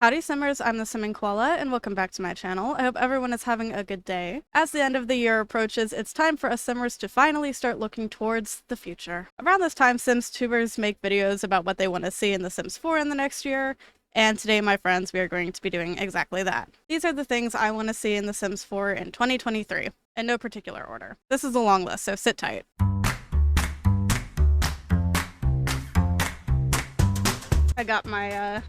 Howdy Simmers, I'm TheSimmingKoalaa and welcome back to my channel. I hope everyone is having a good day. As the end of the year approaches, it's time for us Simmers to finally start looking towards the future. Around this time, Sims tubers make videos about what they want to see in The Sims 4 in the next year, and today, my friends, we are going to be doing exactly that. These are the things I want to see in The Sims 4 in 2023, in no particular order. This is a long list, so sit tight. I got my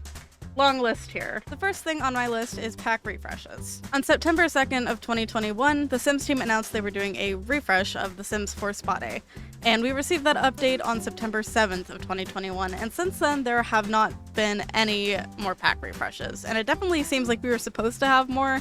long list here. The first thing on my list is pack refreshes. On September 2nd of 2021, the Sims team announced they were doing a refresh of The Sims 4 Spot A, and we received that update on September 7th of 2021, and since then there have not been any more pack refreshes, and it definitely seems like we were supposed to have more,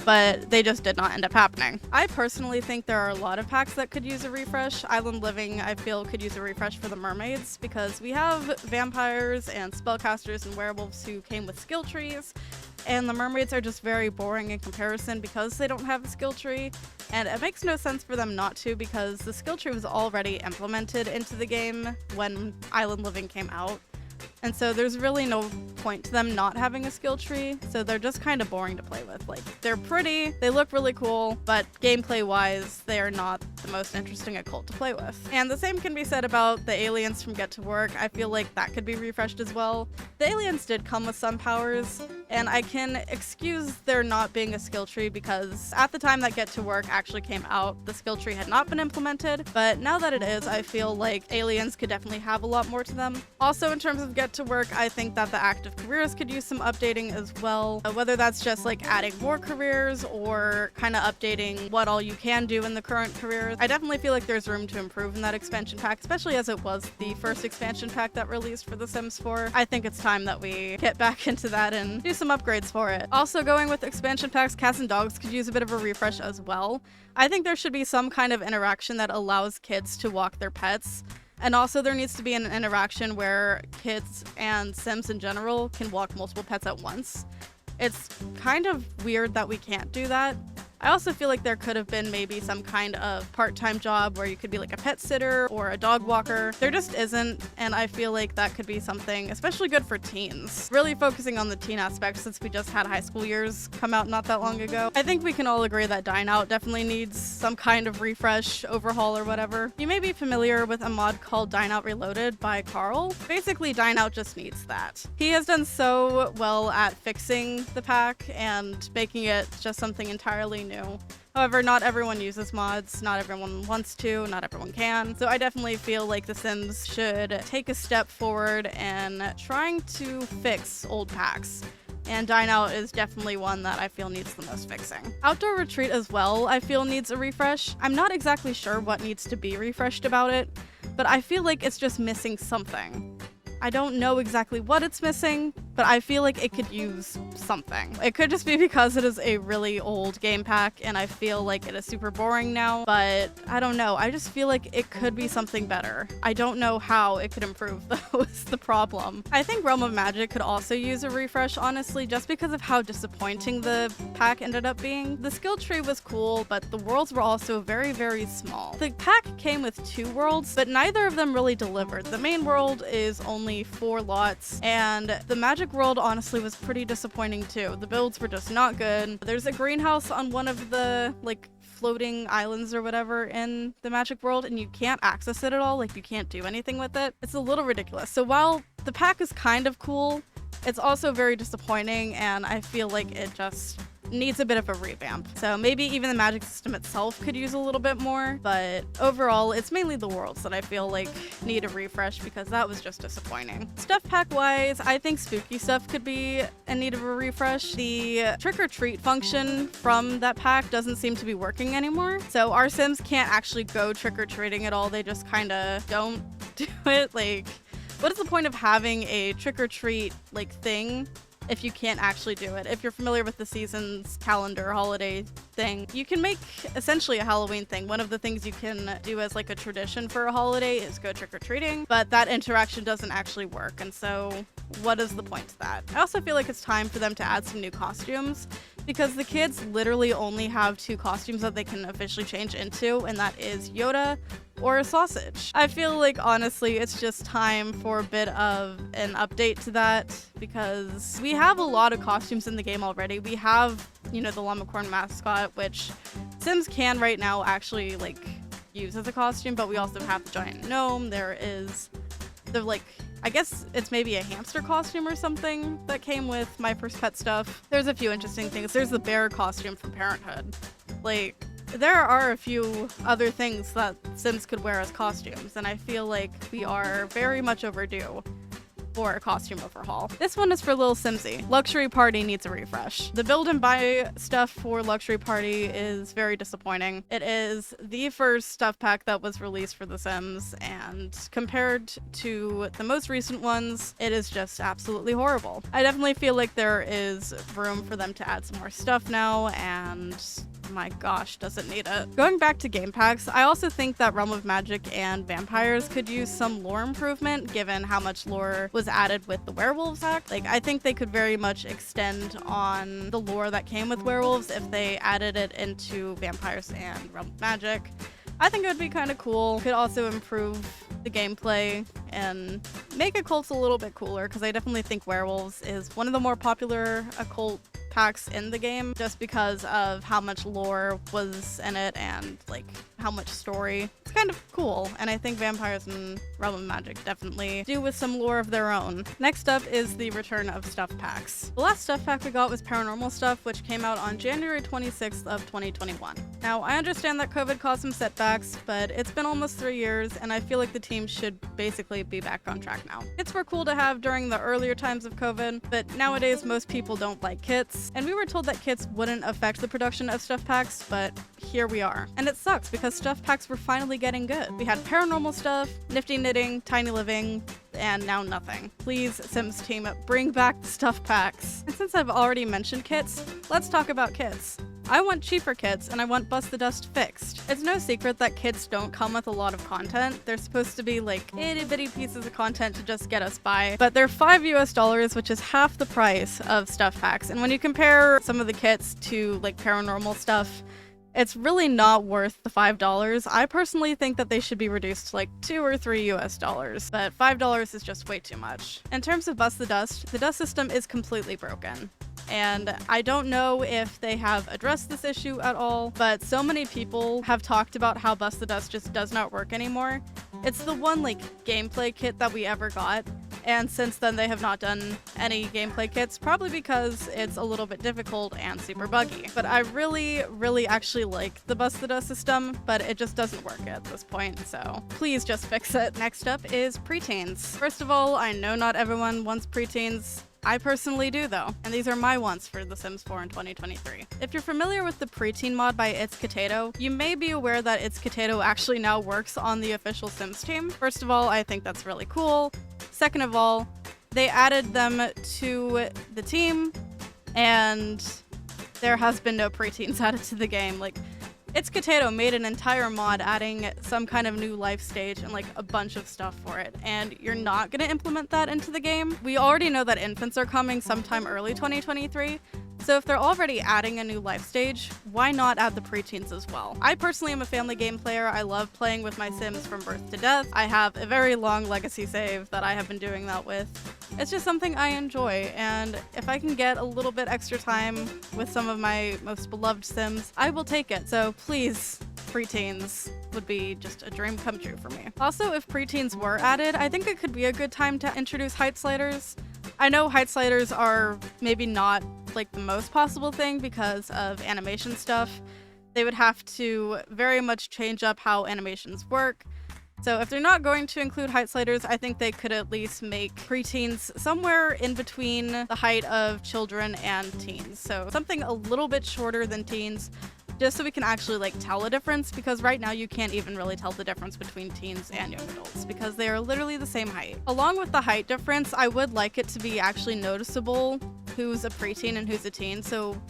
but they just did not end up happening. I personally think there are a lot of packs that could use a refresh. Island Living, I feel, could use a refresh for the mermaids, because we have vampires and spellcasters and werewolves who came with skill trees, and the mermaids are just very boring in comparison because they don't have a skill tree, and it makes no sense for them not to because the skill tree was already implemented into the game when Island Living came out. And so there's really no point to them not having a skill tree, so they're just kind of boring to play with. Like, they're pretty, they look really cool, but gameplay-wise, they are not the most interesting occult to play with. And the same can be said about the aliens from Get to Work. I feel like that could be refreshed as well. The aliens did come with some powers, and I can excuse there not being a skill tree because at the time that Get to Work actually came out, the skill tree had not been implemented, but now that it is, I feel like aliens could definitely have a lot more to them. Also, in terms of Get to Work, I think that the active careers could use some updating as well, whether that's just like adding more careers or kind of updating what all you can do in the current careers. I definitely feel like there's room to improve in that expansion pack, especially as it was the first expansion pack that released for The Sims 4. I think it's time that we get back into that and do some upgrades for it. Also, going with expansion packs, cats and dogs could use a bit of a refresh as well. I think there should be some kind of interaction that allows kids to walk their pets. And also there needs to be an interaction where kids and Sims in general can walk multiple pets at once. It's kind of weird that we can't do that. I also feel like there could have been maybe some kind of part-time job where you could be like a pet sitter or a dog walker. There just isn't, and I feel like that could be something especially good for teens. Really focusing on the teen aspect since we just had high school years come out not that long ago. I think we can all agree that Dine Out definitely needs some kind of refresh, overhaul, or whatever. You may be familiar with a mod called Dine Out Reloaded by Carl. Basically, Dine Out just needs that. He has done so well at fixing the pack and making it just something entirely new. However, not everyone uses mods, not everyone wants to, not everyone can. So I definitely feel like The Sims should take a step forward in trying to fix old packs. And Dine Out is definitely one that I feel needs the most fixing. Outdoor Retreat as well, I feel needs a refresh. I'm not exactly sure what needs to be refreshed about it, but I feel like it's just missing something. I don't know exactly what it's missing, but I feel like it could use something. It could just be because it is a really old game pack and I feel like it is super boring now, but I don't know. I just feel like it could be something better. I don't know how it could improve though is the problem. I think Realm of Magic could also use a refresh, honestly, just because of how disappointing the pack ended up being. The skill tree was cool, but the worlds were also very, very small. The pack came with 2 worlds, but neither of them really delivered. The main world is only 4 lots, and the magic world honestly was pretty disappointing too. The builds were just not good. There's a greenhouse on one of the like floating islands or whatever in the magic world, and you can't access it at all. Like, you can't do anything with it. It's a little ridiculous. So while the pack is kind of cool, it's also very disappointing, and I feel like it just needs a bit of a revamp. So maybe even the magic system itself could use a little bit more, but overall it's mainly the worlds that I feel like need a refresh because that was just disappointing. Stuff pack wise, I think spooky stuff could be in need of a refresh. The trick or treat function from that pack doesn't seem to be working anymore, so our Sims can't actually go trick or treating at all. They just kind of don't do it. Like, what is the point of having a trick or treat like thing if you can't actually do it? If you're familiar with the seasons calendar holiday thing, you can make essentially a Halloween thing. One of the things you can do as like a tradition for a holiday is go trick-or-treating, but that interaction doesn't actually work, and so what is the point to that? I also feel like it's time for them to add some new costumes because the kids literally only have 2 costumes that they can officially change into, and that is Yoda or a sausage. I feel like honestly it's just time for a bit of an update to that, because we have a lot of costumes in the game already. We have, you know, the llamacorn mascot, which Sims can right now actually like use as a costume, but we also have the giant gnome. There is the like, I guess it's maybe a hamster costume or something that came with My First Pet stuff. There's a few interesting things. There's the bear costume from Parenthood. Like, there are a few other things that Sims could wear as costumes, and I feel like we are very much overdue for a costume overhaul. This one is for Lil Simsy. Luxury Party needs a refresh. The build and buy stuff for Luxury Party is very disappointing. It is the first stuff pack that was released for The Sims, and compared to the most recent ones, it is just absolutely horrible. I definitely feel like there is room for them to add some more stuff now, and my gosh, does it need it. Going back to game packs, I also think that Realm of Magic and Vampires could use some lore improvement given how much lore was added with the Werewolves Act. Like, I think they could very much extend on the lore that came with werewolves if they added it into Vampires and Realm of Magic. I think it would be kind of cool. Could also improve the gameplay and make occults a little bit cooler, because I definitely think werewolves is one of the more popular occult packs in the game, just because of how much lore was in it and like how much story. It's kind of cool, and I think Vampires and Realm of Magic definitely do with some lore of their own. Next up is the return of stuff packs. The last stuff pack we got was Paranormal Stuff, which came out on January 26th of 2021. Now, I understand that COVID caused some setbacks, but it's been almost 3 years, and I feel like the team should basically be back on track now. Kits were cool to have during the earlier times of COVID, but nowadays most people don't like kits, and we were told that kits wouldn't affect the production of stuff packs, but here we are. And it sucks because stuff packs were finally getting good. We had Paranormal Stuff, Nifty Knitting, Tiny Living, and now nothing. Please, Sims team, bring back the stuff packs. And since I've already mentioned kits, let's talk about kits. I want cheaper kits, and I want Bust the Dust fixed. It's no secret that kits don't come with a lot of content. They're supposed to be like itty bitty pieces of content to just get us by, but they're $5 US, which is half the price of stuff packs. And when you compare some of the kits to like Paranormal Stuff, it's really not worth the $5. I personally think that they should be reduced to like $2 or $3 US, but $5 is just way too much. In terms of Bust the dust system is completely broken. And I don't know if they have addressed this issue at all, but so many people have talked about how Bust the Dust just does not work anymore. It's the one like gameplay kit that we ever got, and since then they have not done any gameplay kits, probably because it's a little bit difficult and super buggy. But I really actually like the Bust the Dust system, but it just doesn't work at this point, so please just fix it. Next up is preteens. First of all, I know not everyone wants preteens. I personally do though, and these are my wants for The Sims 4 in 2023. If you're familiar with the preteen mod by It's Potato, you may be aware that It's Potato actually now works on the official Sims team. First of all, I think that's really cool. Second of all, they added them to the team, and there has been no preteens added to the game. Like, It's Potato made an entire mod adding some kind of new life stage and like a bunch of stuff for it, and you're not gonna implement that into the game. We already know that infants are coming sometime early 2023, so if they're already adding a new life stage, why not add the preteens as well? I personally am a family game player. I love playing with my Sims from birth to death. I have a very long legacy save that I have been doing that with. It's just something I enjoy, and if I can get a little bit extra time with some of my most beloved Sims, I will take it. So please, preteens would be just a dream come true for me. Also, if preteens were added, I think it could be a good time to introduce height sliders. I know height sliders are maybe not like the most possible thing because of animation stuff. They would have to very much change up how animations work. So if they're not going to include height sliders, I think they could at least make preteens somewhere in between the height of children and teens. So something a little bit shorter than teens, just so we can actually like tell a difference, because right now you can't even really tell the difference between teens and young adults because they are literally the same height. Along with the height difference, I would like it to be actually noticeable who's a preteen and who's a teen. So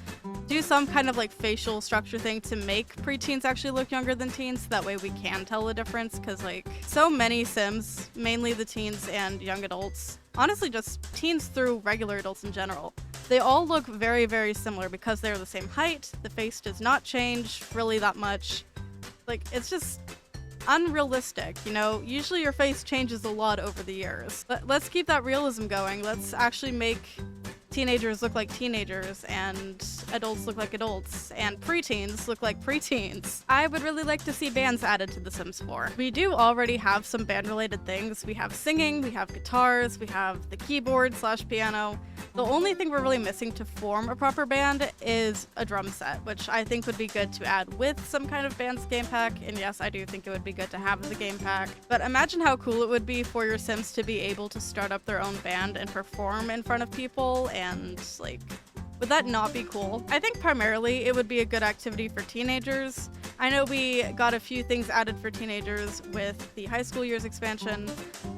do some kind of like facial structure thing to make preteens actually look younger than teens. That way we can tell the difference, because like so many Sims, mainly the teens and young adults, honestly just teens through regular adults in general, they all look very, very similar because they're the same height. The face does not change really that much. Like, it's just unrealistic. You know, usually your face changes a lot over the years. Let's keep that realism going. Let's actually make teenagers look like teenagers, and adults look like adults, and preteens look like preteens. I would really like to see bands added to The Sims 4. We do already have some band-related things. We have singing, we have guitars, we have the keyboard/piano. The only thing we're really missing to form a proper band is a drum set, which I think would be good to add with some kind of band's game pack, and yes, I do think it would be good to have as a game pack. But imagine how cool it would be for your Sims to be able to start up their own band and perform in front of people, and like, would that not be cool? I think primarily it would be a good activity for teenagers. I know we got a few things added for teenagers with the high school years expansion,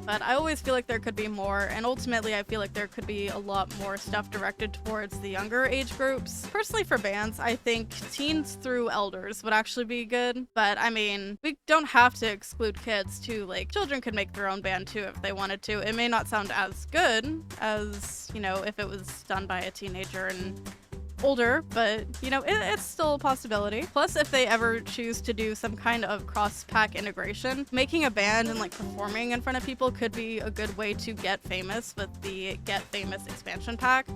but I always feel like there could be more, and ultimately I feel like there could be a lot more stuff directed towards the younger age groups. Personally, for bands, I think teens through elders would actually be good, but I mean, we don't have to exclude kids too. Like, children could make their own band too if they wanted to. It may not sound as good as, you know, if it was done by a teenager and older, but you know, it's still a possibility. Plus, if they ever choose to do some kind of cross-pack integration, making a band and like performing in front of people could be a good way to get famous with the Get Famous expansion pack.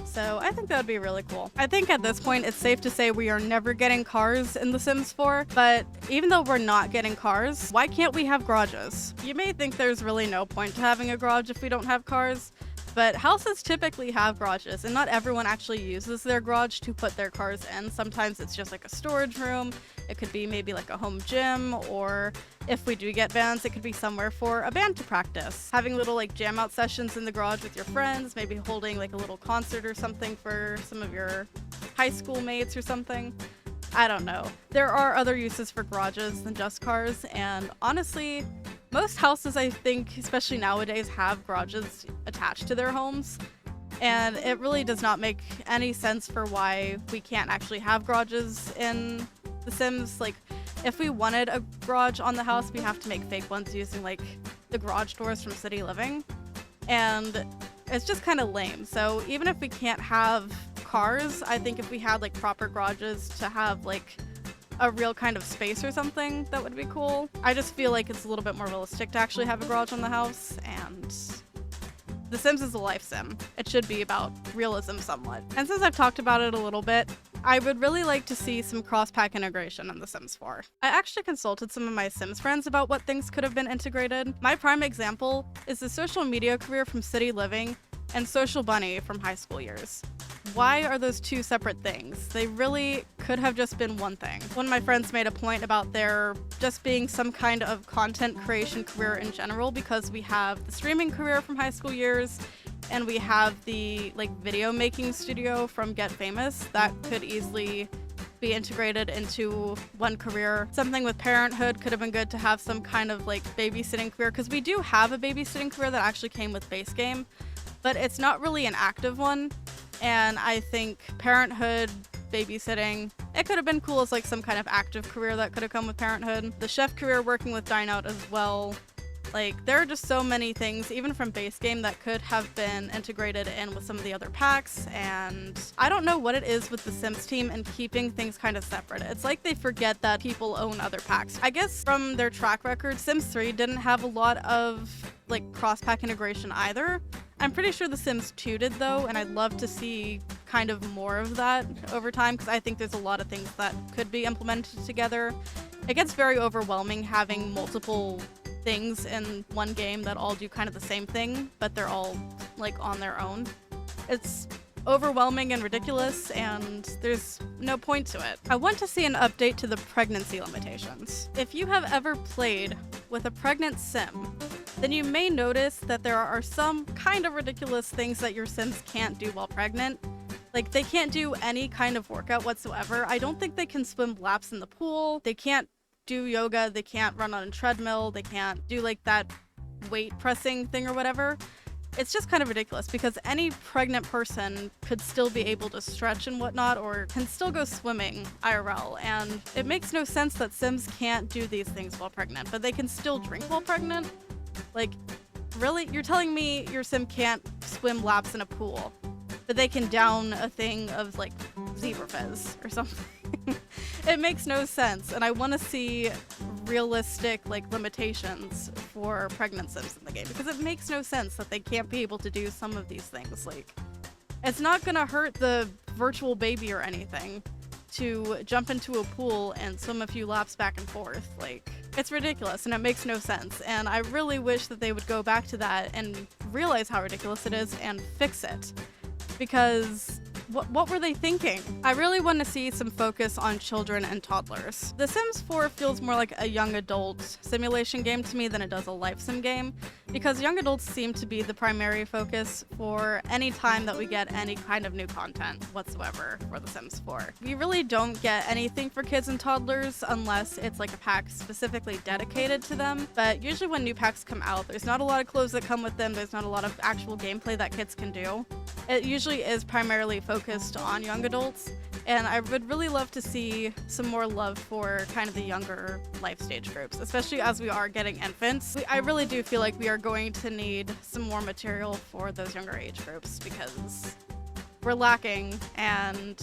So I think that would be really cool. I think at this point it's safe to say we are never getting cars in The Sims 4, but even though we're not getting cars, why can't we have garages? You may think there's really no point to having a garage if we don't have cars, but houses typically have garages, and not everyone actually uses their garage to put their cars in. Sometimes it's just like a storage room. It could be maybe like a home gym, or if we do get bands, it could be somewhere for a band to practice. Having little like jam out sessions in the garage with your friends, maybe holding like a little concert or something for some of your high school mates or something. I don't know. There are other uses for garages than just cars, and honestly, most houses, I think, especially nowadays, have garages attached to their homes, and it really does not make any sense for why we can't actually have garages in The Sims. Like, if we wanted a garage on the house, we have to make fake ones using like the garage doors from City Living, and it's just kind of lame. So even if we can't have cars, I think if we had like proper garages to have like a real kind of space or something, that would be cool. I just feel like it's a little bit more realistic to actually have a garage on the house, and The Sims is a life sim. It should be about realism somewhat. And since I've talked about it a little bit, I would really like to see some cross-pack integration in The Sims 4. I actually consulted some of my Sims friends about what things could have been integrated. My prime example is the social media career from City Living and Social Bunny from high school years. Why are those two separate things? They really could have just been one thing. One of my friends made a point about there just being some kind of content creation career in general, because we have the streaming career from high school years, and we have the like video making studio from Get Famous that could easily be integrated into one career. Something with parenthood could have been good to have some kind of like babysitting career, because we do have a babysitting career that actually came with base game, but it's not really an active one. And I think parenthood, babysitting, it could have been cool as like some kind of active career that could have come with parenthood. The chef career working with Dine Out as well. Like, there are just so many things, even from base game, that could have been integrated in with some of the other packs, and I don't know what it is with the Sims team and keeping things kind of separate. It's like they forget that people own other packs. I guess from their track record, Sims 3 didn't have a lot of like cross-pack integration either. I'm pretty sure The Sims 2 did though, and I'd love to see kind of more of that over time, because I think there's a lot of things that could be implemented together. It gets very overwhelming having multiple things in one game that all do kind of the same thing, but they're all like on their own. It's overwhelming and ridiculous, and there's no point to it. I want to see an update to the pregnancy limitations. If you have ever played with a pregnant sim, then you may notice that there are some kind of ridiculous things that your Sims can't do while pregnant. Like, they can't do any kind of workout whatsoever. I don't think they can swim laps in the pool. They can't do yoga. They can't run on a treadmill. They can't do like that weight pressing thing or whatever. It's just kind of ridiculous, because any pregnant person could still be able to stretch and whatnot, or can still go swimming IRL, and it makes no sense that Sims can't do these things while pregnant, but they can still drink while pregnant? Like, really? You're telling me your Sim can't swim laps in a pool, but they can down a thing of like zebra fizz or something? It makes no sense, and I want to see realistic like limitations for pregnant Sims in the game, because it makes no sense that they can't be able to do some of these things. Like, it's not gonna hurt the virtual baby or anything to jump into a pool and swim a few laps back and forth. Like, it's ridiculous and it makes no sense, and I really wish that they would go back to that and realize how ridiculous it is and fix it, because what were they thinking? I really want to see some focus on children and toddlers. The Sims 4 feels more like a young adult simulation game to me than it does a life sim game, because young adults seem to be the primary focus for any time that we get any kind of new content whatsoever for The Sims 4. We really don't get anything for kids and toddlers unless it's like a pack specifically dedicated to them, but usually when new packs come out, there's not a lot of clothes that come with them, there's not a lot of actual gameplay that kids can do. It usually is primarily focused on young adults, and I would really love to see some more love for kind of the younger life stage groups, especially as we are getting infants. I really do feel like we are going to need some more material for those younger age groups, because we're lacking, and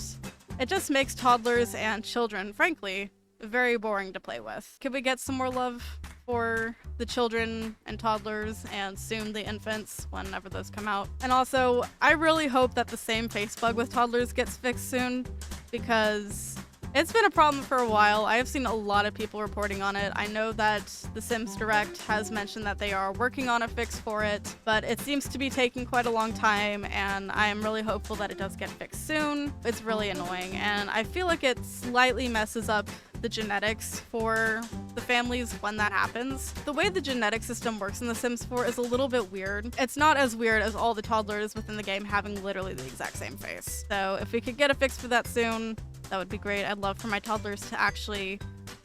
it just makes toddlers and children, frankly, very boring to play with. Could we get some more love for the children and toddlers, and soon the infants, whenever those come out? And also, I really hope that the same face bug with toddlers gets fixed soon, because it's been a problem for a while. I have seen a lot of people reporting on it. I know that The Sims Direct has mentioned that they are working on a fix for it, but it seems to be taking quite a long time, and I am really hopeful that it does get fixed soon. It's really annoying, and I feel like it slightly messes up the genetics for the families when that happens. The way the genetic system works in The Sims 4 is a little bit weird. It's not as weird as all the toddlers within the game having literally the exact same face. So if we could get a fix for that soon, that would be great. I'd love for my toddlers to actually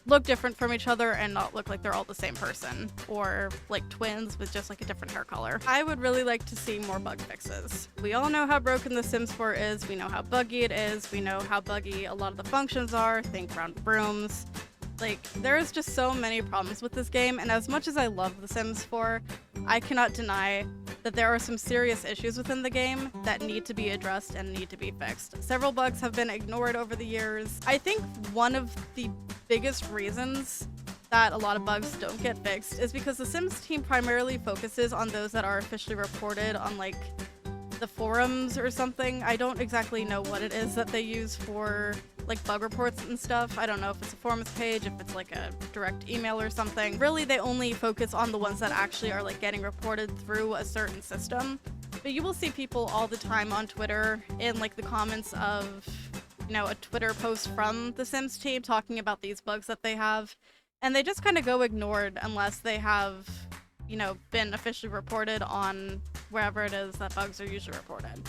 look different from each other and not look like they're all the same person, or like twins with just like a different hair color. I would really like to see more bug fixes. We all know how broken The Sims 4 is. We know how buggy it is. We know how buggy a lot of the functions are. Think round brooms. Like, there's just so many problems with this game, and as much as I love The Sims 4, I cannot deny that there are some serious issues within the game that need to be addressed and need to be fixed. Several bugs have been ignored over the years. I think one of the biggest reasons that a lot of bugs don't get fixed is because the Sims team primarily focuses on those that are officially reported on like the forums or something. I don't exactly know what it is that they use for like bug reports and stuff. I don't know if it's a forums page, if it's like a direct email or something. Really, they only focus on the ones that actually are like getting reported through a certain system. But you will see people all the time on Twitter in like the comments of, you know, a Twitter post from the Sims team talking about these bugs that they have, and they just kind of go ignored unless they have, you know, been officially reported on wherever it is that bugs are usually reported.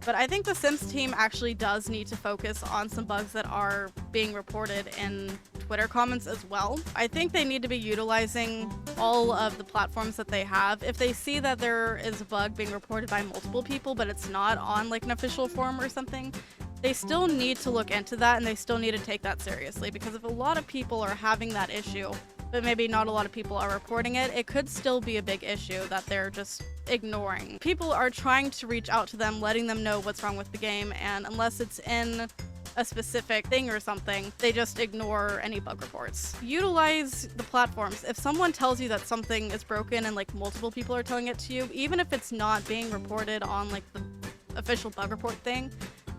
But I think the Sims team actually does need to focus on some bugs that are being reported in Twitter comments as well. I think they need to be utilizing all of the platforms that they have. If they see that there is a bug being reported by multiple people, but it's not on like an official forum or something, they still need to look into that, and they still need to take that seriously, because if a lot of people are having that issue, but maybe not a lot of people are reporting it, it could still be a big issue that they're just ignoring. People are trying to reach out to them, letting them know what's wrong with the game, and unless it's in a specific thing or something, they just ignore any bug reports. Utilize the platforms. If someone tells you that something is broken and like multiple people are telling it to you, even if it's not being reported on like the official bug report thing,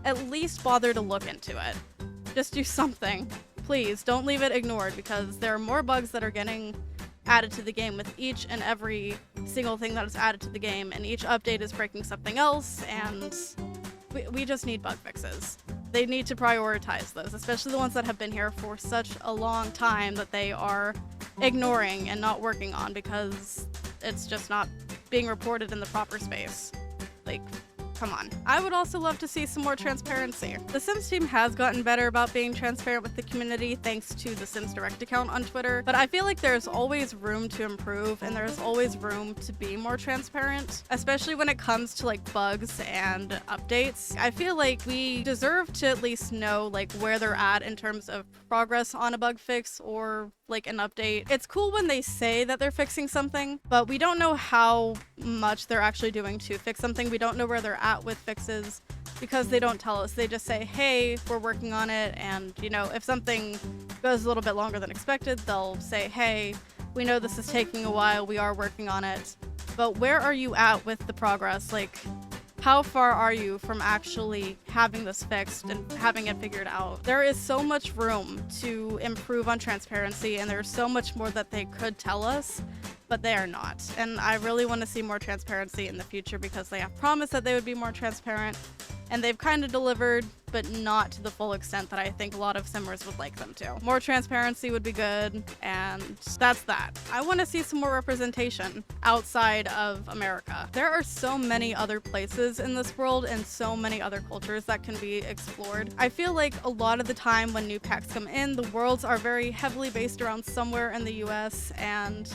at least bother to look into it. Just do something. Please don't leave it ignored, because there are more bugs that are getting added to the game with each and every single thing that is added to the game, and each update is breaking something else, and we just need bug fixes. They need to prioritize those, especially the ones that have been here for such a long time that they are ignoring and not working on because it's just not being reported in the proper space. Like, come on. I would also love to see some more transparency. The Sims team has gotten better about being transparent with the community thanks to the Sims Direct account on Twitter, but I feel like there's always room to improve, and there's always room to be more transparent, especially when it comes to like bugs and updates. I feel like we deserve to at least know like where they're at in terms of progress on a bug fix or like an update. It's cool when they say that they're fixing something, but we don't know how much they're actually doing to fix something. We don't know where they're at with fixes. because they don't tell us. They just say, hey, we're working on it, and you know, if something goes a little bit longer than expected, they'll say, hey, we know this is taking a while, we are working on it, but where are you at with the progress? Like, how far are you from actually having this fixed and having it figured out? There is so much room to improve on transparency, and there's so much more that they could tell us, but they are not. And I really want to see more transparency in the future because they have promised that they would be more transparent, and they've kind of delivered, but not to the full extent that I think a lot of simmers would like them to. More transparency would be good, and that's that. I want to see some more representation outside of America. There are so many other places in this world and so many other cultures that can be explored. I feel like a lot of the time when new packs come in, the worlds are very heavily based around somewhere in the US, and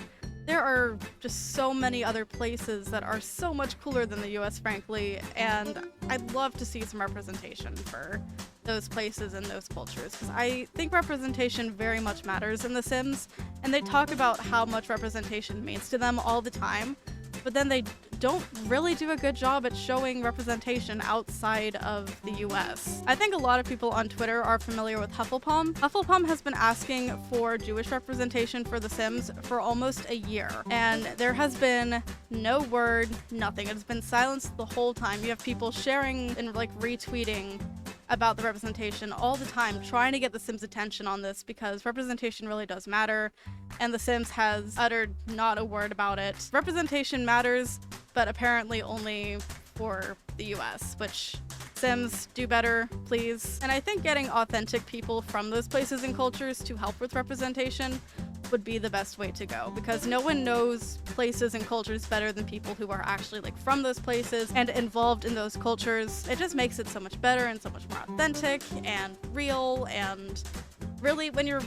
there are just so many other places that are so much cooler than the US, frankly, and I'd love to see some representation for those places and those cultures, because I think representation very much matters in The Sims, and they talk about how much representation means to them all the time, but then they don't really do a good job at showing representation outside of the US. I think a lot of people on Twitter are familiar with Hufflepalm. Hufflepalm has been asking for Jewish representation for The Sims for almost a year, and there has been no word, nothing. It's been silenced the whole time. You have people sharing and like retweeting about the representation all the time, trying to get The Sims' attention on this because representation really does matter, and The Sims has uttered not a word about it. Representation matters, but apparently only for the US, which Sims, do better, please. And I think getting authentic people from those places and cultures to help with representation would be the best way to go, because no one knows places and cultures better than people who are actually like from those places and involved in those cultures. It just makes it so much better and so much more authentic and real, and really when you're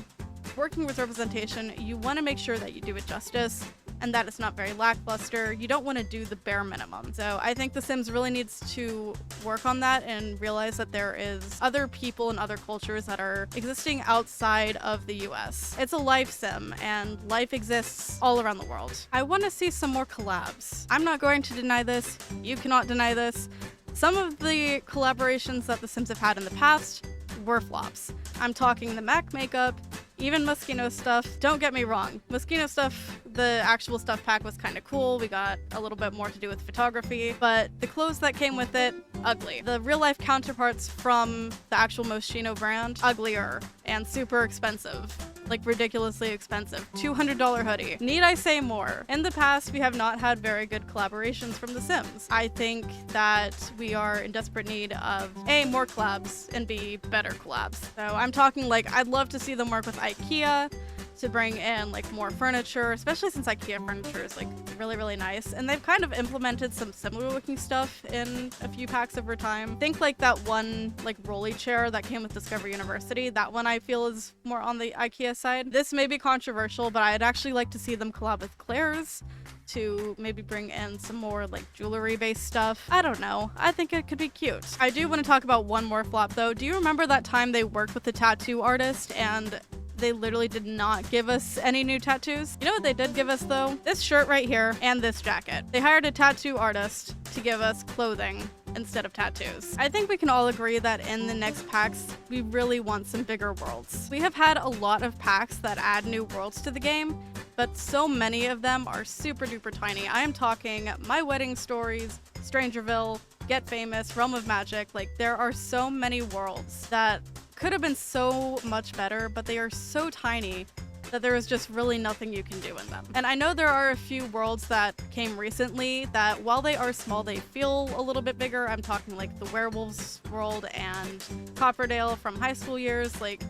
working with representation, you want to make sure that you do it justice and that it's not very lackluster. You don't want to do the bare minimum. So I think The Sims really needs to work on that and realize that there is other people and other cultures that are existing outside of the US. It's a life sim, and life exists all around the world. I want to see some more collabs. I'm not going to deny this. You cannot deny this. Some of the collaborations that The Sims have had in the past were flops. I'm talking the Mac makeup, even Moschino stuff. Don't get me wrong, Moschino stuff, the actual stuff pack was kind of cool. We got a little bit more to do with photography, but the clothes that came with it, ugly. The real life counterparts from the actual Moschino brand, uglier and super expensive. Like ridiculously expensive. $200 hoodie. Need I say more? In the past, we have not had very good collaborations from The Sims. I think that we are in desperate need of A, more collabs, and B, better collabs. So I'm talking like, I'd love to see them work with IKEA to bring in like more furniture, especially since IKEA furniture is like really, really nice. And they've kind of implemented some similar looking stuff in a few packs over time. Think like that one like rolly chair that came with Discovery University. That one I feel is more on the IKEA side. This may be controversial, but I'd actually like to see them collab with Claire's to maybe bring in some more like jewelry based stuff. I don't know. I think it could be cute. I do want to talk about one more flop though. Do you remember that time they worked with the tattoo artist and they literally did not give us any new tattoos? You know what they did give us though? This shirt right here and this jacket. They hired a tattoo artist to give us clothing instead of tattoos. I think we can all agree that in the next packs, we really want some bigger worlds. We have had a lot of packs that add new worlds to the game, but so many of them are super duper tiny. I am talking My Wedding Stories, Strangerville, Get Famous, Realm of Magic. Like, there are so many worlds that could have been so much better, but they are so tiny that there is just really nothing you can do in them. And I know there are a few worlds that came recently that while they are small, they feel a little bit bigger. I'm talking like the Werewolves world and Copperdale from high school years. Like,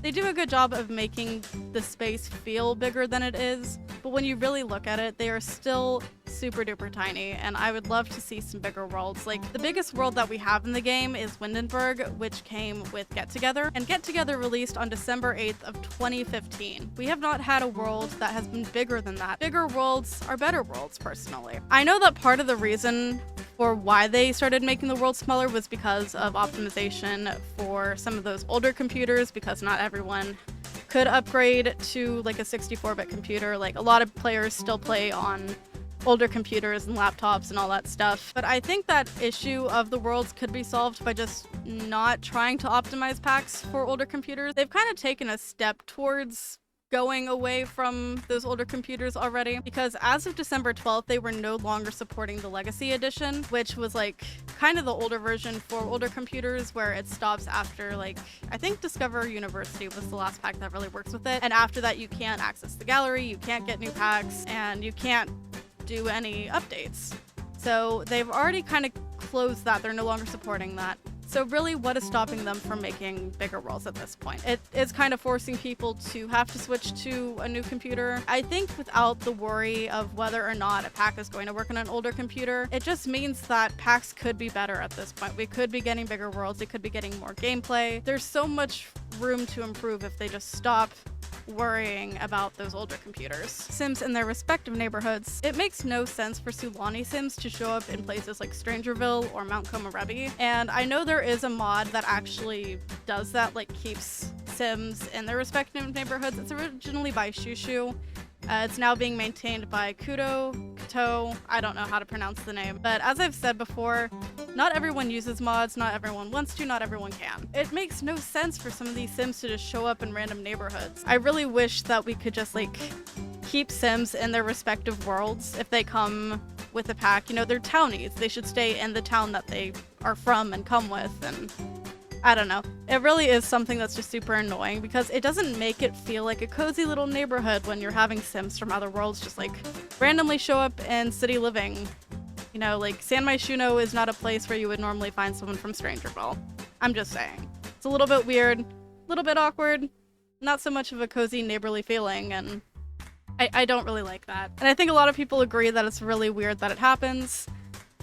they do a good job of making the space feel bigger than it is, but when you really look at it, they are still super duper tiny, and I would love to see some bigger worlds. Like, the biggest world that we have in the game is Windenburg, which came with Get Together, and Get Together released on December 8th of 2015. We have not had a world that has been bigger than that. Bigger worlds are better worlds, personally. I know that part of the reason for why they started making the world smaller was because of optimization for some of those older computers, because not everyone could upgrade to like a 64-bit computer. Like, a lot of players still play on older computers and laptops and all that stuff. But I think that issue of the worlds could be solved by just not trying to optimize packs for older computers. They've kind of taken a step towards going away from those older computers already, because as of December 12th, they were no longer supporting the Legacy Edition, which was like kind of the older version for older computers, where it stops after, like, I think Discover University was the last pack that really works with it. And after that, you can't access the gallery, you can't get new packs, and you can't do any updates. So they've already kind of closed that. They're no longer supporting that. So really, what is stopping them from making bigger worlds at this point? It is kind of forcing people to have to switch to a new computer. I think without the worry of whether or not a pack is going to work on an older computer, it just means that packs could be better at this point. We could be getting bigger worlds, we could be getting more gameplay. There's so much room to improve if they just stop worrying about those older computers. Sims in their respective neighborhoods. It makes no sense for Sulani Sims to show up in places like Strangerville or Mount Komorebi, and I know there is a mod that actually does that, like keeps Sims in their respective neighborhoods. It's originally by Shushu. It's now being maintained by Kato. I don't know how to pronounce the name, but as I've said before, not everyone uses mods, not everyone wants to, not everyone can. It makes no sense for some of these Sims to just show up in random neighborhoods. I really wish that we could just like keep Sims in their respective worlds if they come with a pack. You know, they're townies. They should stay in the town that they are from and come with, and I don't know. It really is something that's just super annoying because it doesn't make it feel like a cozy little neighborhood when you're having Sims from other worlds just like randomly show up in city living. You know, like San Myshuno is not a place where you would normally find someone from Strangerville. I'm just saying. It's a little bit weird, a little bit awkward, not so much of a cozy neighborly feeling, and I don't really like that. And I think a lot of people agree that it's really weird that it happens.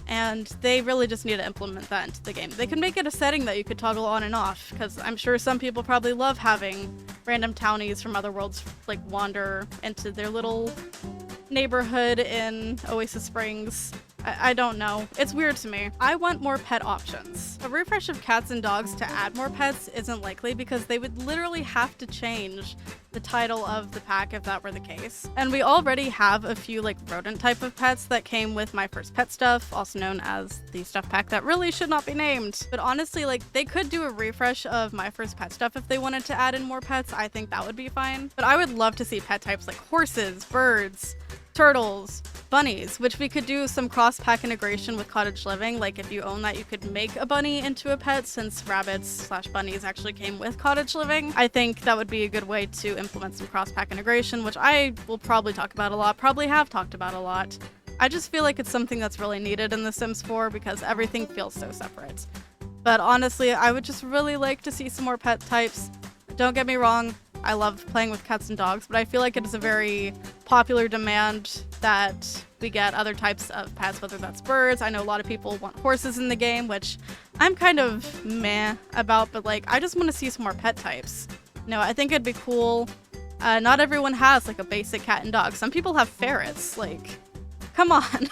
And they really just need to implement that into the game. They can make it a setting that you could toggle on and off, because I'm sure some people probably love having random townies from other worlds like wander into their little neighborhood in Oasis Springs. I don't know. It's weird to me. I want more pet options. A refresh of cats and dogs to add more pets isn't likely because they would literally have to change the title of the pack if that were the case. And we already have a few like rodent type of pets that came with My First Pet Stuff, also known as the stuff pack that really should not be named. But honestly, like they could do a refresh of My First Pet Stuff if they wanted to add in more pets. I think that would be fine. But I would love to see pet types like horses, birds, turtles, bunnies, which we could do some cross-pack integration with cottage living. Like if you own that, you could make a bunny into a pet, since rabbits/bunnies actually came with cottage living. I think that would be a good way to implement some cross-pack integration, which I will probably talk about a lot, probably have talked about a lot. I just feel like it's something that's really needed in The Sims 4 because everything feels so separate. But honestly, I would just really like to see some more pet types. Don't get me wrong, I love playing with cats and dogs, but I feel like it is a very popular demand that we get other types of pets, whether that's birds. I know a lot of people want horses in the game, which I'm kind of meh about, but like, I just want to see some more pet types. You know, I think it'd be cool. Not everyone has like a basic cat and dog. Some people have ferrets, like, come on.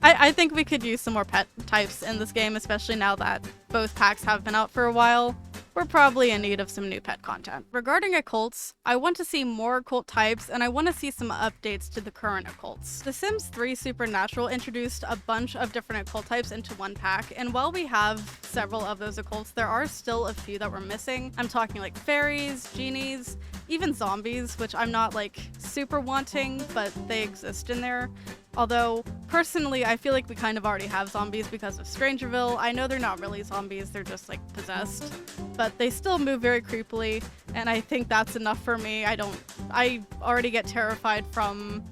I think we could use some more pet types in this game, especially now that both packs have been out for a while. We're probably in need of some new pet content. Regarding occults, I want to see more occult types, and I want to see some updates to the current occults. The Sims 3 Supernatural introduced a bunch of different occult types into one pack, and while we have several of those occults, there are still a few that we're missing. I'm talking like fairies, genies, even zombies, which I'm not like super wanting, but they exist in there. Although, personally, I feel like we kind of already have zombies because of Strangerville. I know they're not really zombies, they're just like possessed, but they still move very creepily, and I think that's enough for me. I already get terrified from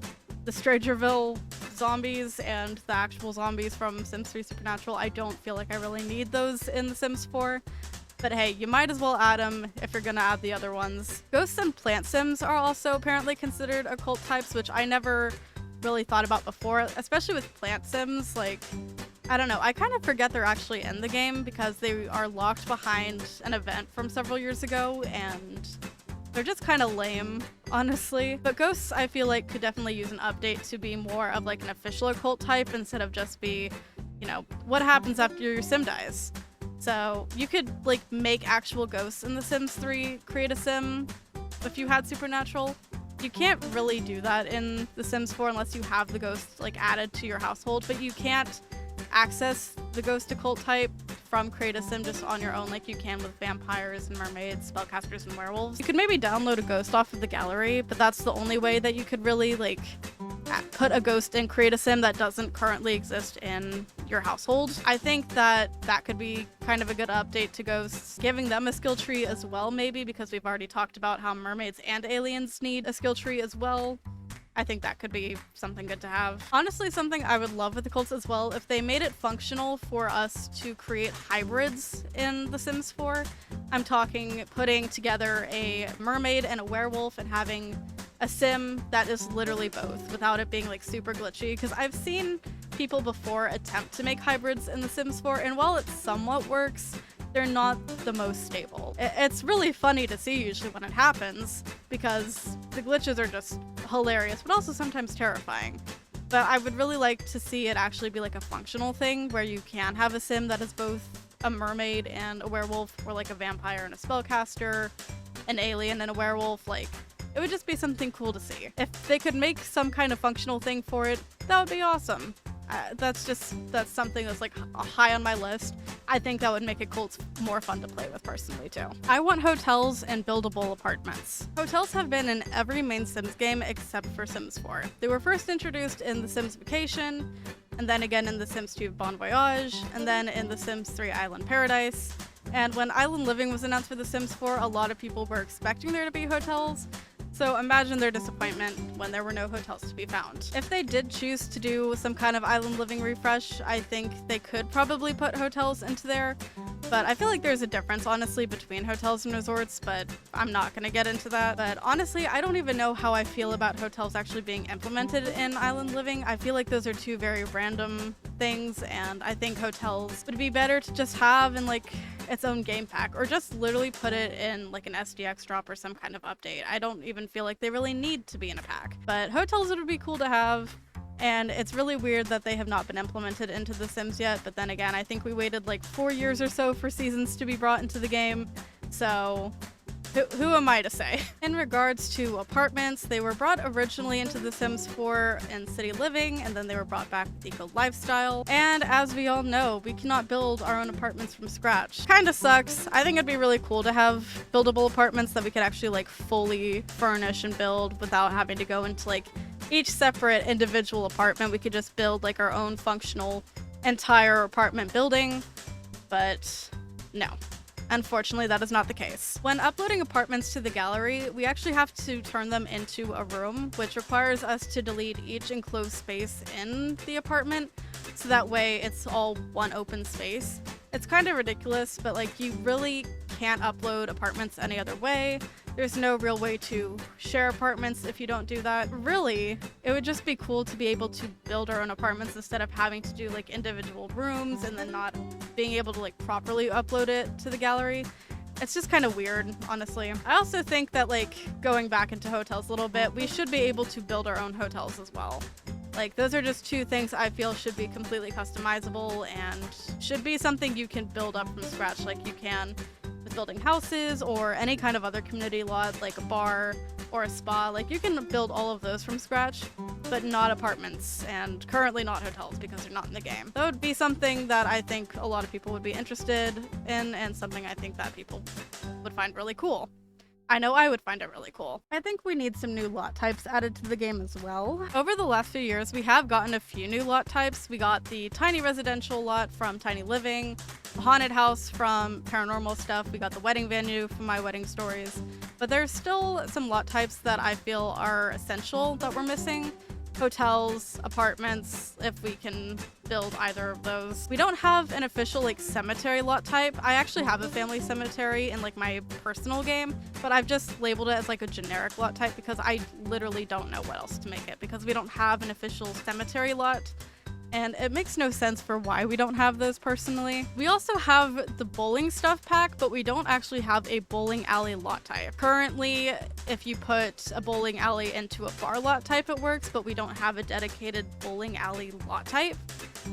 the Strangerville zombies and the actual zombies from Sims 3 Supernatural. I don't feel like I really need those in The Sims 4. But hey, you might as well add them if you're gonna add the other ones. Ghosts and plant sims are also apparently considered occult types, which I never really thought about before, especially with plant sims. Like, I don't know, I kind of forget they're actually in the game because they are locked behind an event from several years ago, and they're just kind of lame, honestly. But ghosts, I feel like, could definitely use an update to be more of like an official occult type instead of just be, you know, what happens after your sim dies. So you could like make actual ghosts in The Sims 3, create a sim if you had Supernatural. You can't really do that in The Sims 4 unless you have the ghost like added to your household, but you can't access the ghost occult type from Create a Sim just on your own like you can with vampires and mermaids, spellcasters, and werewolves. You could maybe download a ghost off of the gallery, but that's the only way that you could really like put a ghost in Create a Sim that doesn't currently exist in your household. I think that could be kind of a good update to ghosts, giving them a skill tree as well maybe, because we've already talked about how mermaids and aliens need a skill tree as well. I think that could be something good to have. Honestly, something I would love with the cults as well, if they made it functional for us to create hybrids in The Sims 4. I'm talking putting together a mermaid and a werewolf and having a sim that is literally both without it being like super glitchy, because I've seen people before attempt to make hybrids in The Sims 4, and while it somewhat works, they're not the most stable. It's really funny to see usually when it happens, because the glitches are just hilarious, but also sometimes terrifying. But I would really like to see it actually be like a functional thing where you can have a sim that is both a mermaid and a werewolf, or like a vampire and a spellcaster, an alien and a werewolf. Like, it would just be something cool to see. If they could make some kind of functional thing for it, that would be awesome. That's something that's like high on my list. I think that would make it cults more fun to play with personally too. I want hotels and buildable apartments. Hotels have been in every main Sims game except for Sims 4. They were first introduced in The Sims Vacation, and then again in The Sims 2 Bon Voyage, and then in The Sims 3 Island Paradise. And when Island Living was announced for The Sims 4, a lot of people were expecting there to be hotels. So imagine their disappointment when there were no hotels to be found. If they did choose to do some kind of Island Living refresh, I think they could probably put hotels into there. But I feel like there's a difference, honestly, between hotels and resorts, but I'm not gonna get into that. But honestly, I don't even know how I feel about hotels actually being implemented in Island Living. I feel like those are two very random things, and I think hotels would be better to just have in like its own game pack, or just literally put it in like an SDX drop or some kind of update. I don't even feel like they really need to be in a pack. But hotels would be cool to have. And it's really weird that they have not been implemented into The Sims yet, but then again, I think we waited like 4 years or so for seasons to be brought into the game, so who am I to say? In regards to apartments, they were brought originally into The Sims 4 and City Living, and then they were brought back with Eco Lifestyle. And as we all know, we cannot build our own apartments from scratch. Kinda sucks. I think it'd be really cool to have buildable apartments that we could actually like fully furnish and build without having to go into like each separate individual apartment. We could just build like our own functional entire apartment building, but no. Unfortunately, that is not the case. When uploading apartments to the gallery, we actually have to turn them into a room, which requires us to delete each enclosed space in the apartment, so that way it's all one open space. It's kind of ridiculous, but like you really can't upload apartments any other way. There's no real way to share apartments if you don't do that. Really, it would just be cool to be able to build our own apartments instead of having to do like individual rooms and then not being able to like properly upload it to the gallery. It's just kind of weird, honestly. I also think that like going back into hotels a little bit, we should be able to build our own hotels as well. Like, those are just two things I feel should be completely customizable and should be something you can build up from scratch like you can with building houses or any kind of other community lot like a bar or a spa. Like, you can build all of those from scratch, but not apartments, and currently not hotels because they're not in the game. That would be something that I think a lot of people would be interested in, and something I think that people would find really cool. I know I would find it really cool. I think we need some new lot types added to the game as well. Over the last few years, we have gotten a few new lot types. We got the tiny residential lot from Tiny Living, the haunted house from Paranormal Stuff, we got the wedding venue from My Wedding Stories, but there's still some lot types that I feel are essential that we're missing. Hotels, apartments, if we can build either of those. We don't have an official like cemetery lot type. I actually have a family cemetery in like my personal game, but I've just labeled it as like a generic lot type because I literally don't know what else to make it because we don't have an official cemetery lot. And it makes no sense for why we don't have those personally. We also have the bowling stuff pack, but we don't actually have a bowling alley lot type. Currently, if you put a bowling alley into a bar lot type, it works, but we don't have a dedicated bowling alley lot type.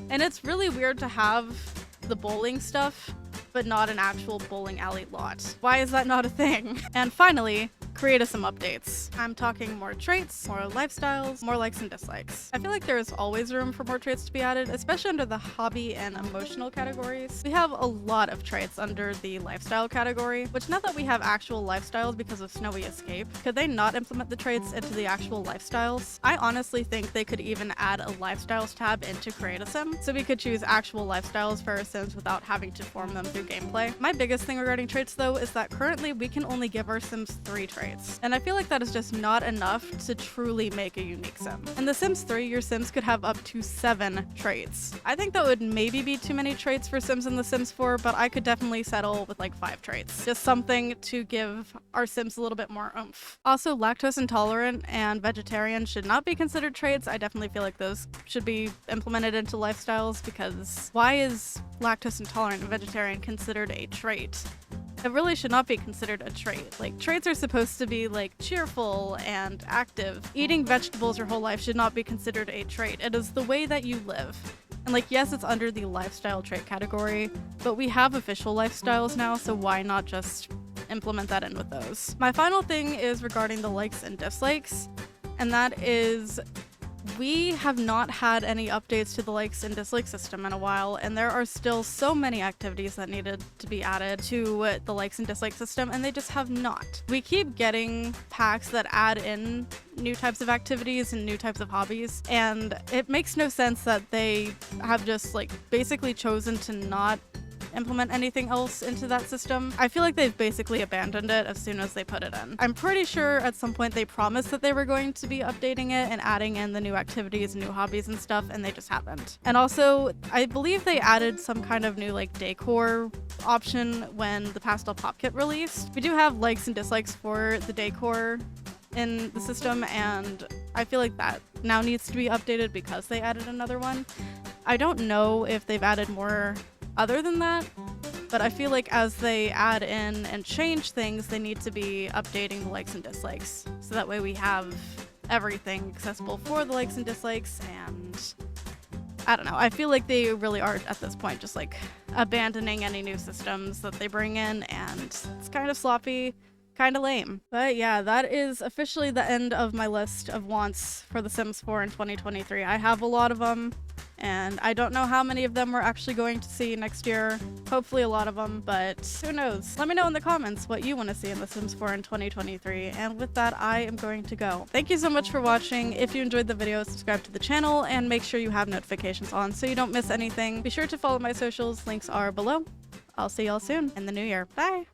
And it's really weird to have the bowling stuff, but not an actual bowling alley lot. Why is that not a thing? And finally, create a sim updates. I'm talking more traits, more lifestyles, more likes and dislikes. I feel like there is always room for more traits to be added, especially under the hobby and emotional categories. We have a lot of traits under the lifestyle category, which now that we have actual lifestyles because of Snowy Escape, could they not implement the traits into the actual lifestyles? I honestly think they could even add a lifestyles tab into Create a Sim, so we could choose actual lifestyles for our sims without having to form them through gameplay. My biggest thing regarding traits though is that currently we can only give our sims 3 traits, and I feel like that is just not enough to truly make a unique sim. In The Sims 3, your sims could have up to 7 traits. I think that would maybe be too many traits for sims in The Sims 4, but I could definitely settle with like 5 traits. Just something to give our sims a little bit more oomph. Also, lactose intolerant and vegetarian should not be considered traits. I definitely feel like those should be implemented into lifestyles, because why is lactose intolerant and vegetarian considered a trait? It really should not be considered a trait. Like, traits are supposed to be like cheerful and active. Eating vegetables your whole life should not be considered a trait. It is the way that you live. And like, yes, it's under the lifestyle trait category, but we have official lifestyles now, so why not just implement that in with those? My final thing is regarding the likes and dislikes, and that is we have not had any updates to the likes and dislikes system in a while, and there are still so many activities that needed to be added to the likes and dislikes system, and they just have not. We keep getting packs that add in new types of activities and new types of hobbies, and it makes no sense that they have just like basically chosen to not implement anything else into that system. I feel like they've basically abandoned it as soon as they put it in. I'm pretty sure at some point they promised that they were going to be updating it and adding in the new activities and new hobbies and stuff, and they just haven't. And also, I believe they added some kind of new like decor option when the Pastel Pop Kit released. We do have likes and dislikes for the decor in the system, and I feel like that now needs to be updated because they added another one. I don't know if they've added more other than that, but I feel like as they add in and change things, they need to be updating the likes and dislikes, so that way we have everything accessible for the likes and dislikes. And I don't know, I feel like they really are at this point just like abandoning any new systems that they bring in, and it's kind of sloppy, kind of lame. But yeah, that is officially the end of my list of wants for The Sims 4 in 2023. I have a lot of them, and I don't know how many of them we're actually going to see next year. Hopefully a lot of them, but who knows? Let me know in the comments what you want to see in The Sims 4 in 2023. And with that, I am going to go. Thank you so much for watching. If you enjoyed the video, subscribe to the channel and make sure you have notifications on so you don't miss anything. Be sure to follow my socials. Links are below. I'll see y'all soon in the new year. Bye!